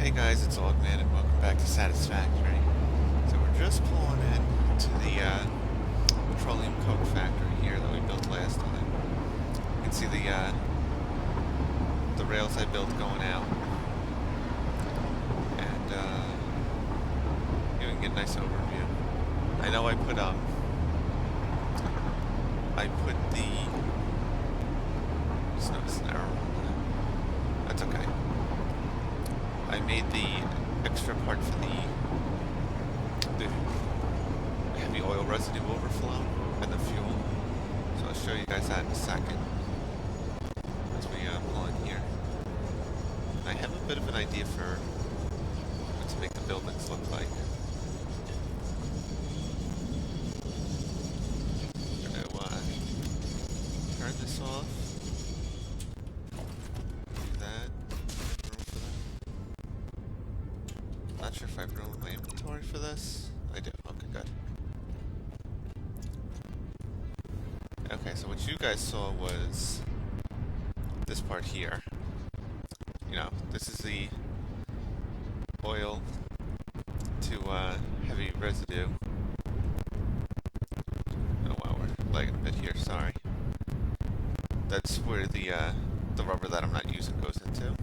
Hey guys, it's Old Man and welcome back to Satisfactory. So we're just pulling in to the petroleum coke factory here that we built last time. You can see the rails I built going out, and you can get a nice overview. I know I put the just noticed an error on that. That's okay. I made the extra part for the heavy oil residue overflow and the fuel. So I'll show you guys that in a second as we pull in here. And I have a bit of an idea for what to make the buildings look like. I'm gonna turn this off. Do that. Room for that. Not sure if I have room in my inventory for this. I do. Okay, good. Okay, so what you guys saw was this part here. You know, this is the oil to heavy residue. Oh wow, we're lagging a bit here, sorry. That's where the rubber that I'm not using goes into.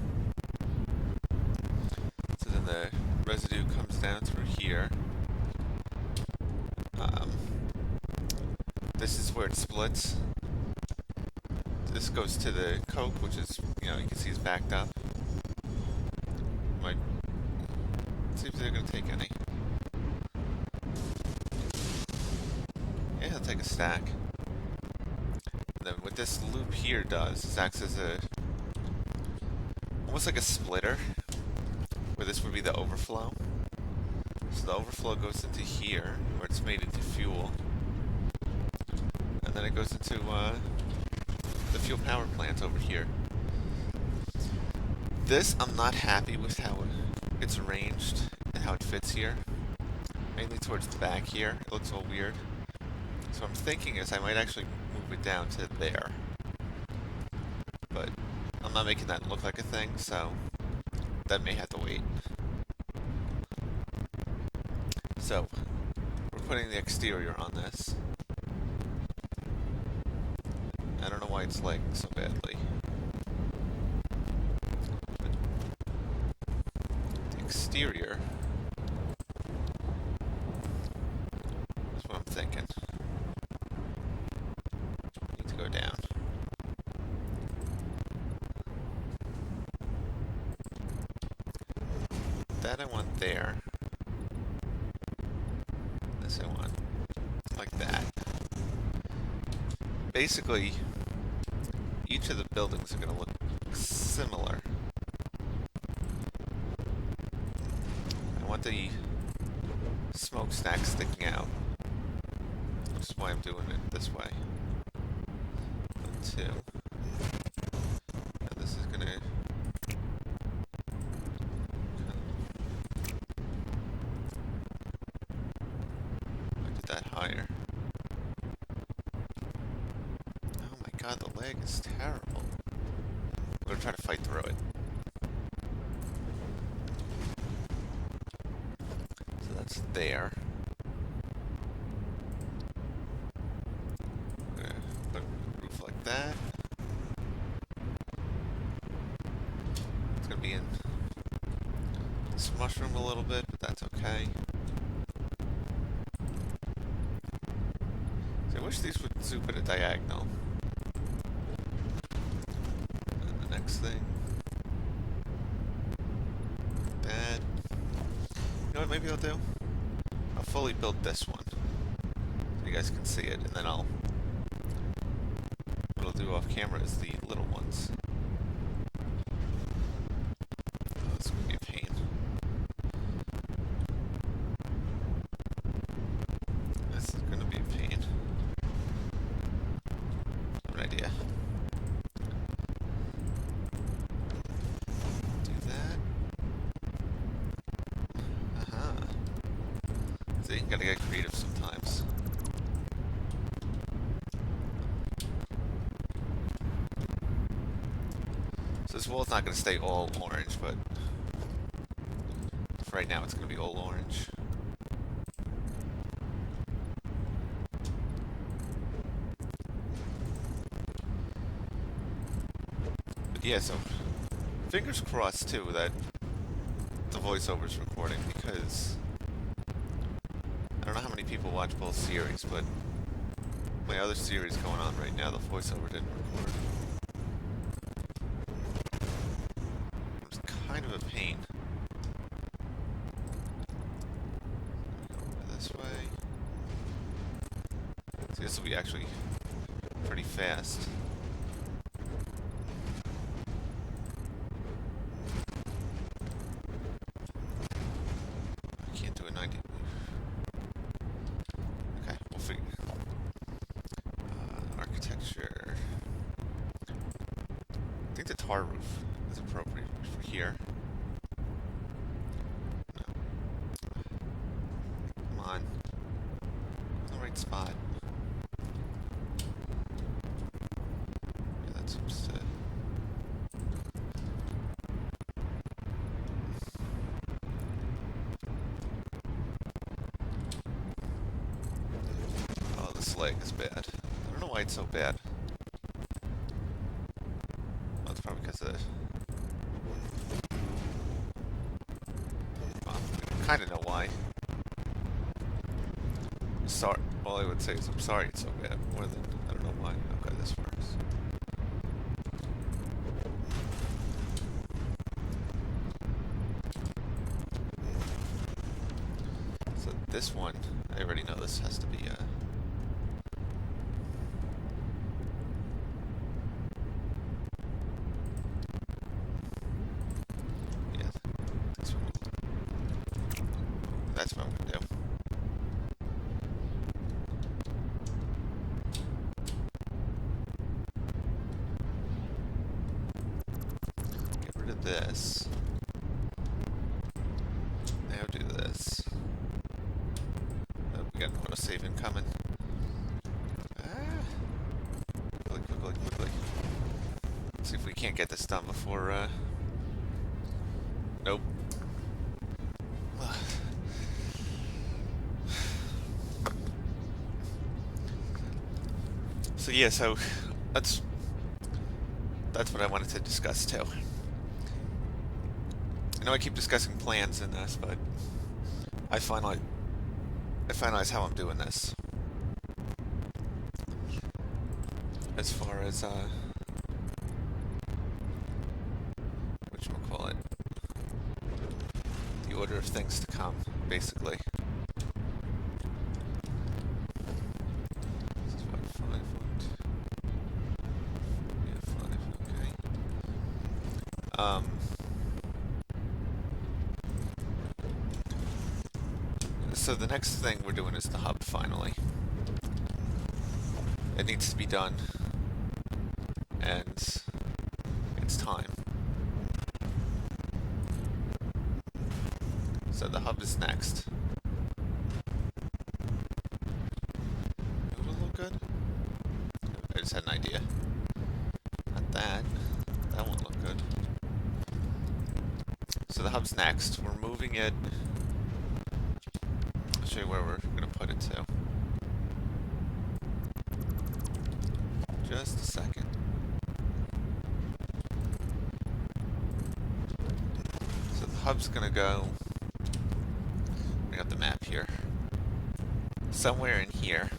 So then the residue comes down through here. This is where it splits. This goes to the coke, which is, you know, you can see is backed up. Might see if they're gonna take any. Yeah, he'll take a stack. And then what this loop here does is acts as almost like a splitter, where this would be the overflow. So the overflow goes into here, where it's made into fuel. And then it goes into the fuel power plant over here. This, I'm not happy with how it's arranged and how it fits here. Mainly towards the back here. It looks all weird. So I'm thinking is I might actually move it down to there. But I'm not making that look like a thing, so that may have to wait. So, we're putting the exterior on this. I don't know why it's lagging so badly. The exterior is what I'm thinking. Need to go down. That I want there. This I want like that. Basically, each of the buildings are going to look similar. I want the smokestack sticking out, which is why I'm doing it this way. 1, 2. And this is going to do that higher. Oh my god, the lag is terrible. I'm going to try to fight through it. So that's there. I'm going to put a roof like that. It's going to be in this mushroom a little bit, but that's okay. So I wish these would zoom at a diagonal. And the next thing. That. You know what maybe I'll do? I'll fully build this one. So you guys can see it, and then what I'll do off camera is the little ones. Oh, this is going to be a pain. This is going to be a pain. I have an idea. Do that. See, you gotta get creative sometimes. So this wall's not gonna stay all orange, but for right now, it's going to be all orange. But yeah, so fingers crossed too that the voiceover's recording, because I don't know how many people watch both series, but my other series going on right now, the voiceover didn't record. It was kind of a pain. Over this way. So this will be actually pretty fast. I can't do a 90. Okay, we'll figure. Architecture. I think the tar roof is appropriate for here. No. Come on. In the right spot. Yeah, that seems to... Oh, this leg is bad. I don't know why it's so bad. Oh, it's probably because of... Well, I kind of know why. Sorry. All I would say is I'm sorry it's so bad. More than I don't know why. Okay, this works. So this one, I already know this has to be yeah, this one. That's what I'm gonna do. Get rid of this. Now do this. Oh, we got an autosave incoming. Quickly. Let's see if we can't get this done before, nope. So yeah, so that's what I wanted to discuss too. I know I keep discussing plans in this, but I finalize how I'm doing this. As far as whatchamacallit, the order of things to come, basically. This is what, 5 foot. Yeah, 5, okay. So the next thing we're doing is the hub, finally. It needs to be done. And it's time. So the hub is next. Would it look good? I just had an idea. Not that. That won't look good. So the hub's next. We're moving it. I'll show you where we're going to put it to. Just a second. So the hub's going to go... Bring up the map here. Somewhere in here.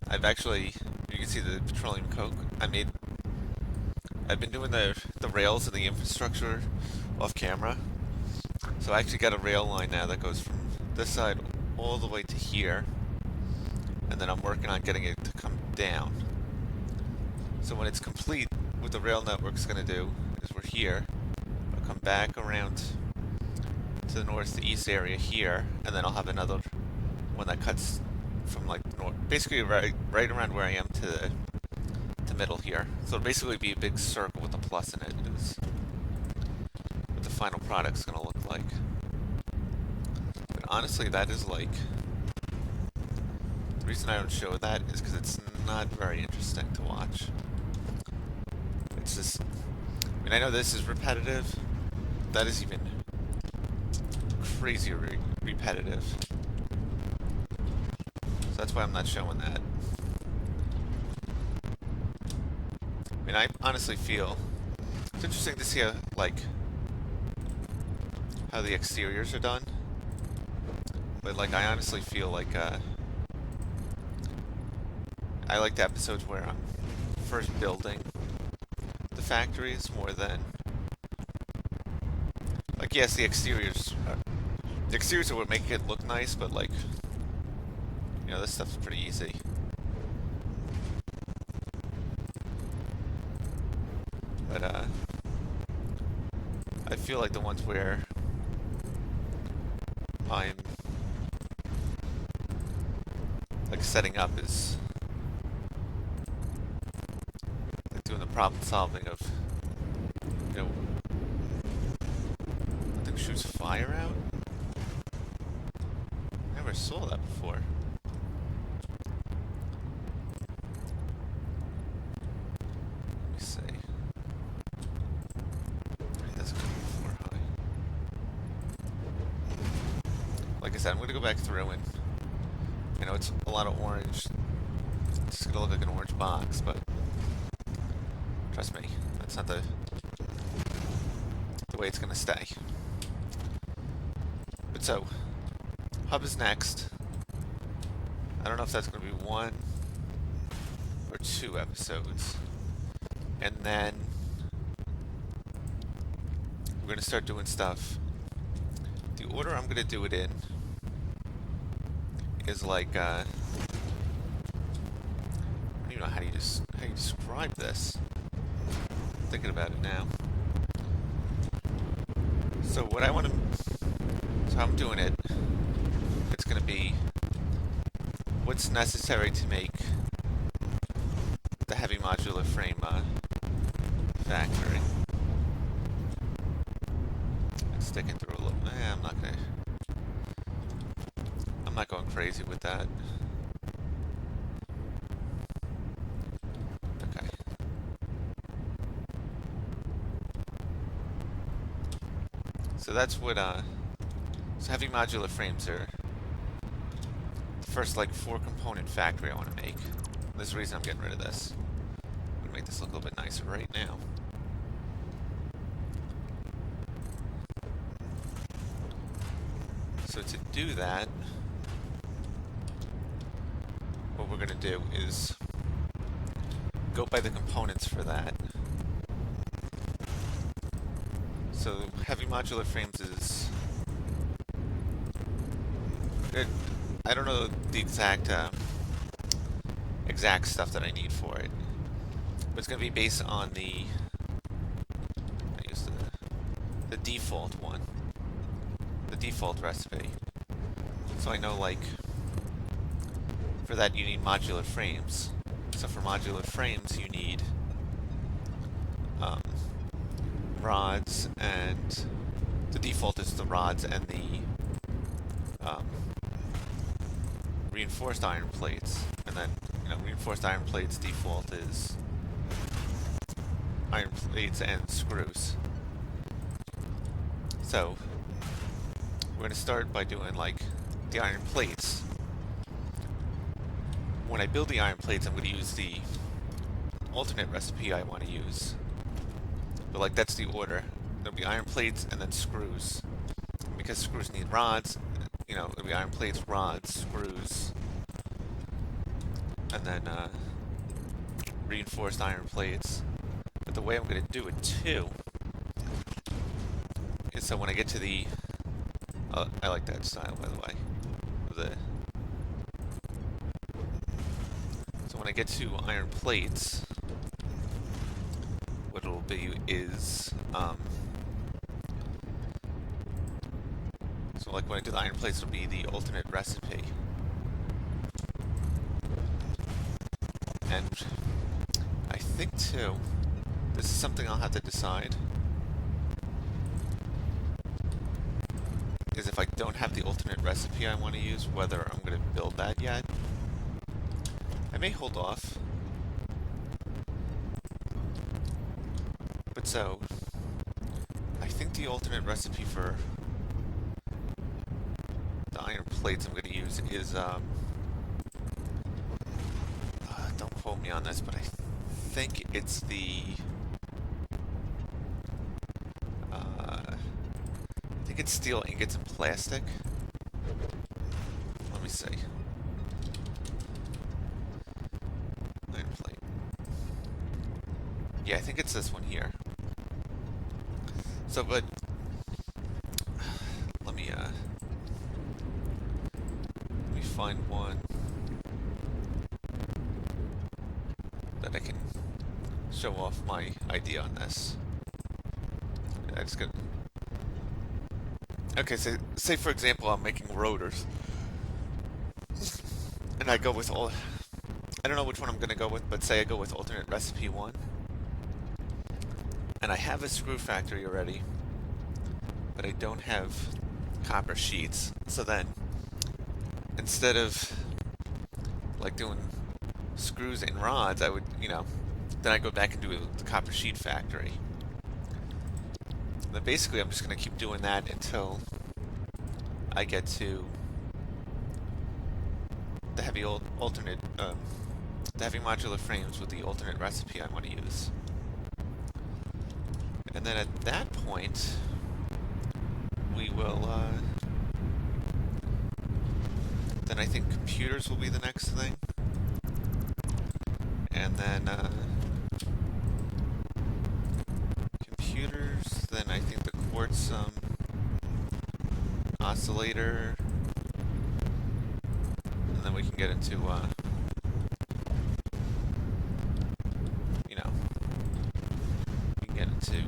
I've actually... You can see the petroleum coke. I've been doing the rails and the infrastructure off camera. So I actually got a rail line now that goes from this side all the way to here. And then I'm working on getting it to come down. So when it's complete, what the rail network's going to do is we're here. I'll come back around to the north to east area here, and then I'll have another one that cuts from like north, basically right around where I am to the middle here. So it'll basically be a big circle with a plus in it. Is what the final product's going to look like. But honestly, that is like... The reason I don't show that is because it's not very interesting to watch. It's just... I mean, I know this is repetitive. That is even crazy repetitive. So that's why I'm not showing that. I mean, I honestly feel it's interesting to see how, like, how the exteriors are done. But, like, I honestly feel like, I like the episodes where I'm first building the factories more than, like, yes, the exteriors are what make it look nice, but, like, you know, this stuff's pretty easy. But, I feel like the ones where I'm, like, setting up is, like, doing the problem solving of, you know, nothing shoots fire out? Never saw that before. Let me see. That's going to be 4 high. Like I said, I'm going to go back through and, you know, it's a lot of orange. It's going to look like an orange box, but trust me, that's not the way it's going to stay. But so, hub is next. I don't know if that's going to be 1 or 2 episodes. And then we're going to start doing stuff. The order I'm going to do it in is like, I don't even know how you describe this. I'm thinking about it now. So what I want to, so how I'm doing it, it's going to be what's necessary to make the heavy modular frame factory. It's sticking through a little. I'm not going crazy with that. Okay. So that's what so heavy modular frames are the first, like, 4 component factory I want to make. There's a reason I'm getting rid of this. I'm gonna make this look a little bit nicer right now. So to do that, what we're going to do is go by the components for that. So heavy modular frames is, I don't know the exact stuff that I need for it, but it's going to be based on the default one, the default recipe. So I know, like, for that you need modular frames. So for modular frames you need rods, and the default is the rods and the reinforced iron plates. And then, you know, reinforced iron plates default is iron plates and screws. So we're going to start by doing, like, the iron plates. When I build the iron plates, I'm going to use the alternate recipe I want to use. But, like, that's the order. There'll be iron plates and then screws. Because screws need rods, you know, it'll be iron plates, rods, screws, and then reinforced iron plates. But the way I'm going to do it, too, is so when I get to the... I like that style, by the way. So when I get to iron plates, what it'll be is... so, like, when I do the iron plates, it'll be the alternate recipe. And I think, too, this is something I'll have to decide, is if I don't have the alternate recipe I want to use, whether I'm going to build that yet. I may hold off. But so, I think the alternate recipe for iron plates I'm going to use is, don't quote me on this, but I think it's the, I think it's steel ingots and plastic. Let me see. Iron plate. Yeah, I think it's this one here. So, but let me find one that I can show off my idea on this. I just got. Okay, so say for example I'm making rotors, and I go with all. I don't know which one I'm gonna go with, but say I go with alternate recipe 1, and I have a screw factory already, but I don't have copper sheets. So then, instead of like doing screws and rods, I would, then I go back and do the copper sheet factory. Then basically I'm just going to keep doing that until I get to the heavy alternate, the heavy modular frames with the alternate recipe I want to use. And then at that point, we will, then I think computers will be the next thing. And then, computers, then I think the quartz, oscillator, and then we can get into, we can get into,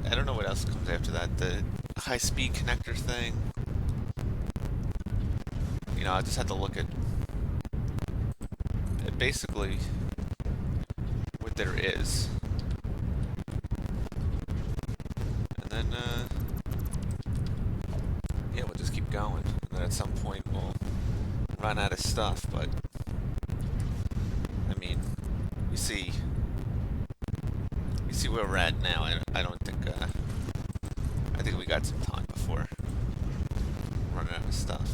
I don't know what else comes after that, the high-speed connector thing. I just had to look at basically what there is. And then, yeah, we'll just keep going. And then at some point we'll run out of stuff, but, I mean, you see where we're at now. I don't think, I think we got some time before running out of stuff.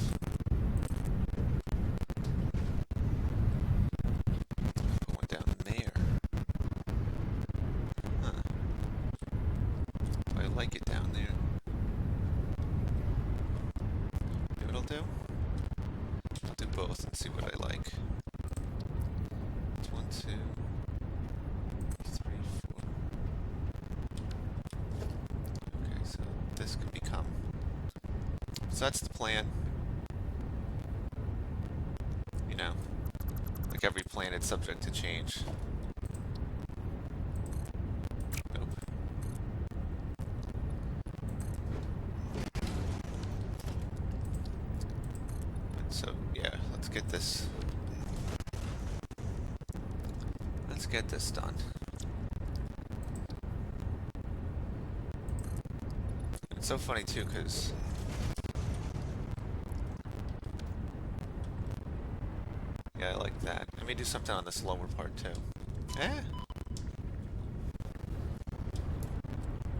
Like it down there. You know what I'll do? I'll do both and see what I like. It's 1, 2, 3, 4. Okay, so this could become. So that's the plan. Like every plan, it's subject to change. So, yeah, let's get this done. It's so funny, too, because yeah, I like that. I may do something on this lower part, too. I'm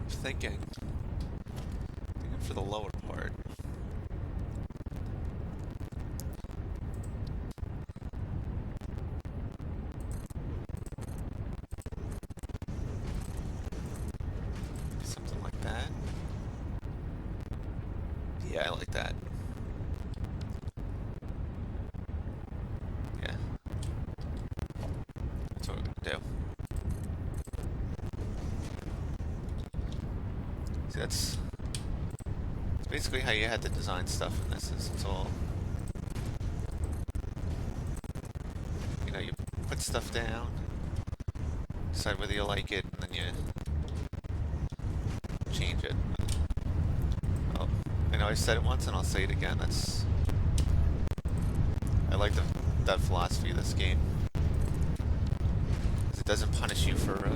thinking for the lower part. Something like that. Yeah, I like that. Yeah. That's what we're gonna do. See, that's basically how you had to design stuff in this. It's all, you put stuff down, decide whether you like it, and then you change it. Oh, I know I said it once and I'll say it again. I like that philosophy of this game. It doesn't punish you for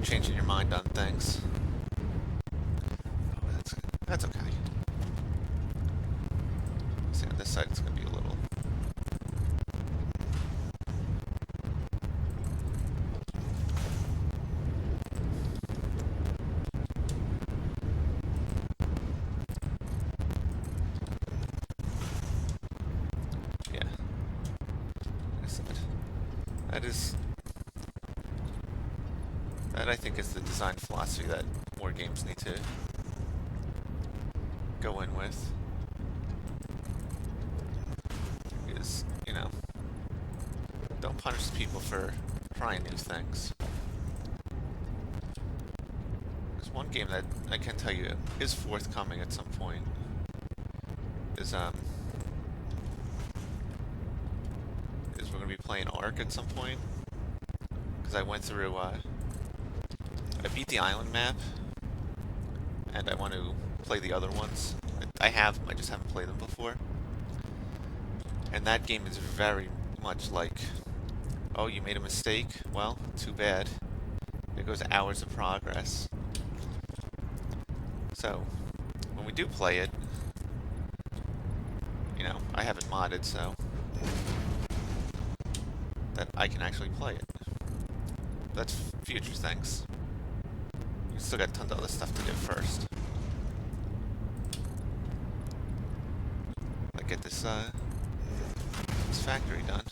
changing your mind on things. Oh, that's okay. See, on this side it's going to be a little. That is... That, I think, is the design philosophy that more games need to go in with. Is, you know, don't punish people for trying new things. There's one game that I can tell you is forthcoming at some point. Is we're gonna be playing Ark at some point. Because I went through, I beat the island map, and I want to play the other ones. I have them, I just haven't played them before. And that game is very much like, oh, you made a mistake? Well, too bad. There goes hours of progress. So, when we do play it, you know, I have it modded so that I can actually play it. That's future things. We still got tons of other stuff to do first. Like get this factory done.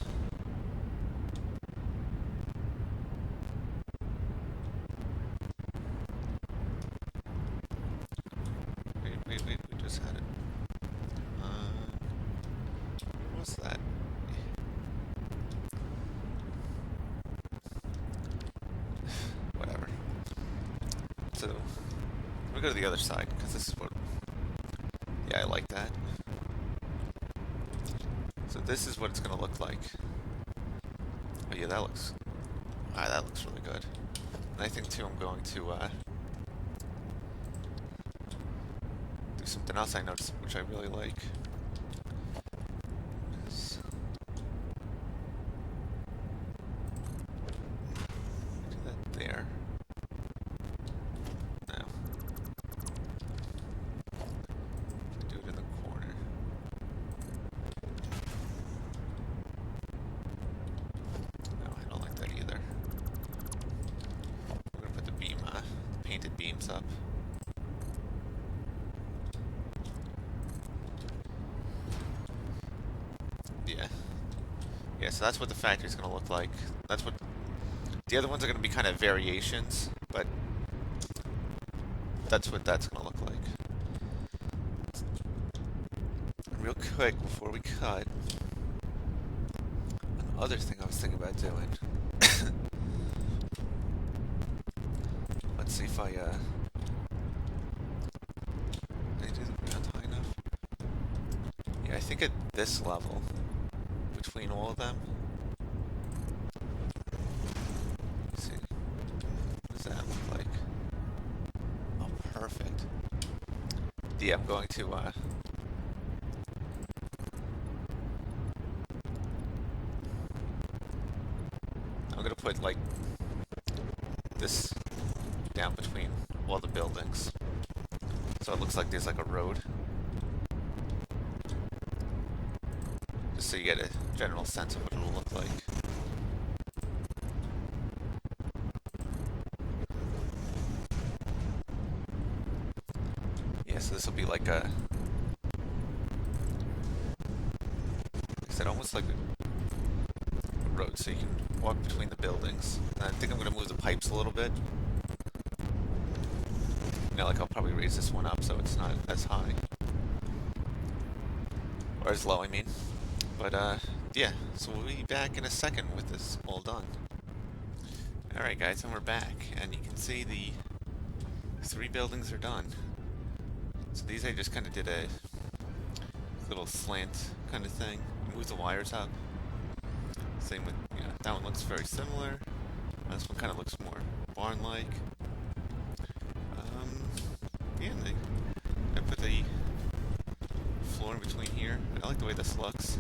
Wait, we just had it. What's that? Whatever. So, we go to the other side, because this is what... Yeah, I like that. So this is what it's going to look like. Oh yeah, that looks... Ah, that looks really good. And I think, too, I'm going to, do something else I noticed, which I really like. Do that there. Now. Do it in the corner. No, I don't like that either. We're gonna put the beam, painted beams up. Yeah. Yeah, so that's what the factory's gonna look like. That's what... The other ones are gonna be kind of variations, but... That's what that's gonna look like. Real quick, before we cut... Another thing I was thinking about doing... Let's see if I, Did I do the ground high enough? Yeah, I think at this level... Between all of them. Let's see. What does that look like? Oh, perfect. Yeah, I'm going to, I'm gonna put, like, this down between all the buildings. So it looks like there's, like, a road. Just so you get a general sense of what it'll look like. Yeah, so this will be like a... Like I said, almost like a road, so you can walk between the buildings. And I think I'm going to move the pipes a little bit. You know, like I'll probably raise this one up so it's not as high. Or as low, I mean. But, yeah, so we'll be back in a second with this all done. Alright guys, and we're back, and you can see the 3 buildings are done. So these I just kind of did a little slant kind of thing. Move the wires up. Same with, you know, that one looks very similar. This one kind of looks more barn-like. Yeah, and I put the floor in between here. I like the way this looks.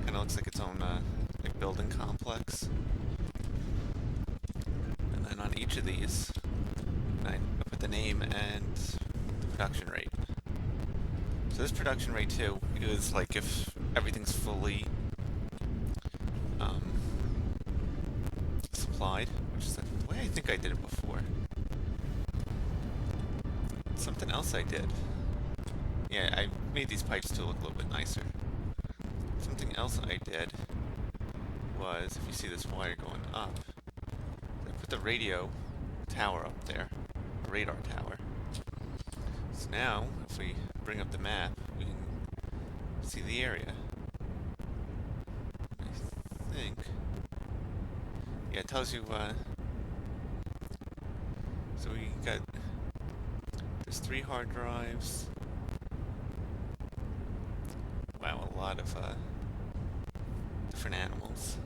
Kind of looks like its own like building complex. And then on each of these, I put the name and the production rate. So this production rate too is like if everything's fully supplied, which is the way I think I did it before. Something else I did. Yeah, I made these pipes to look a little bit nicer. Something else I did was, if you see this wire going up, I put the radio tower up there, radar tower. So now, if we bring up the map, we can see the area. I think. Yeah, it tells you, so we got, there's 3 hard drives. Wow, a lot of, different animals.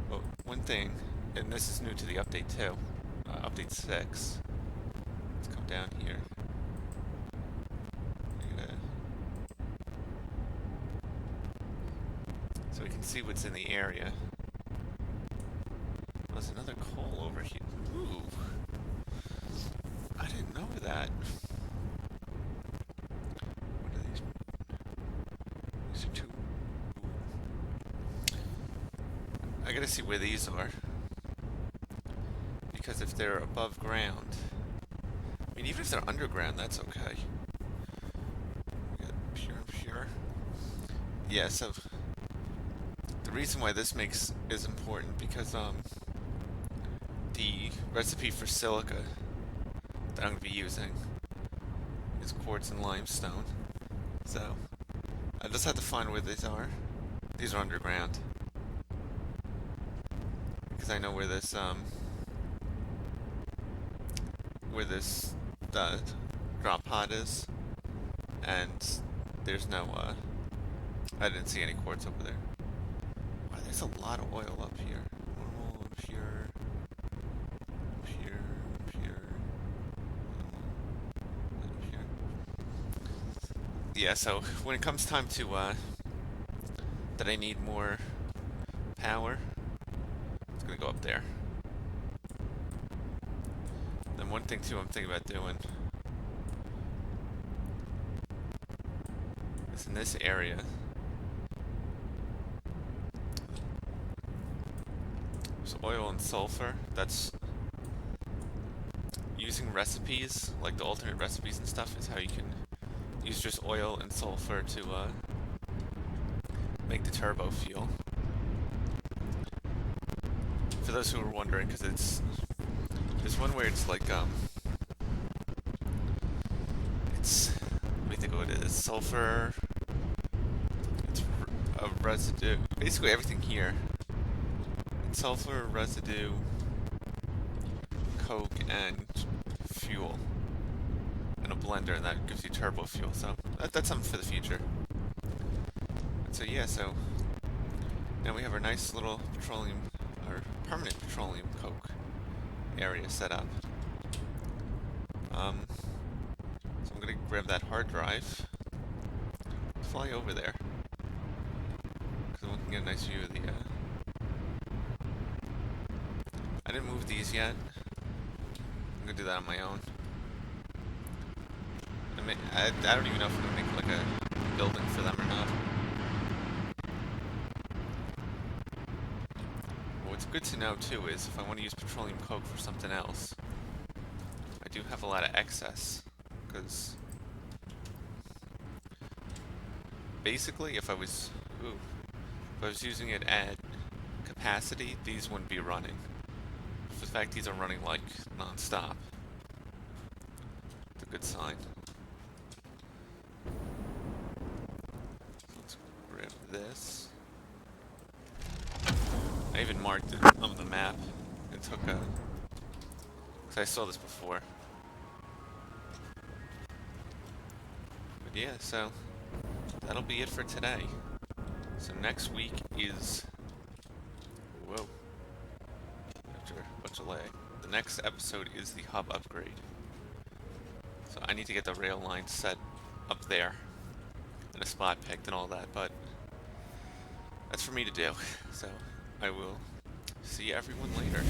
But one thing, and this is new to the update too, update 6. Let's come down here. So we can see what's in the area. There's another coal over here. Ooh. I didn't know that. What are these? These are 2. I gotta see where these are. Because if they're above ground, I mean, even if they're underground, that's okay. We got pure and pure. Yeah, so the reason why this is important because the recipe for silica that I'm going to be using is quartz and limestone. So I just have to find where these are. These are underground. Because I know where this drop pod is. And there's no I didn't see any quartz over there. Wow, there's a lot of oil up here. Normal, pure, pure, pure, pure. Yeah, so when it comes time to, that I need more power, it's gonna go up there. Then one thing too I'm thinking about doing is in this area, oil and sulfur. That's using recipes, like the alternate recipes and stuff, is how you can use just oil and sulfur to make the turbo fuel. For those who are wondering, because there's one where it's like it's, let me think what it is, sulfur, it's a residue, basically everything here. Sulfur, residue, coke, and fuel in a blender, and that gives you turbo fuel. So that's something for the future. So yeah, so now we have our nice little petroleum, or permanent petroleum coke area set up. So I'm gonna grab that hard drive, fly over there, because we can get a nice view of the. I didn't move these yet. I'm gonna do that on my own. I don't even know if I'm gonna make like a building for them or not. What's good to know too is if I want to use petroleum coke for something else, I do have a lot of excess. Because basically, if I was using it at capacity, these wouldn't be running. In fact, these are running like non-stop. It's a good sign. So let's grab this. I even marked it on the map and took a, because I saw this before. But yeah, so that'll be it for today. So next week is, whoa. Bunch of lag. The next episode is the hub upgrade. So I need to get the rail line set up there and a spot picked and all that, but that's for me to do. So I will see everyone later.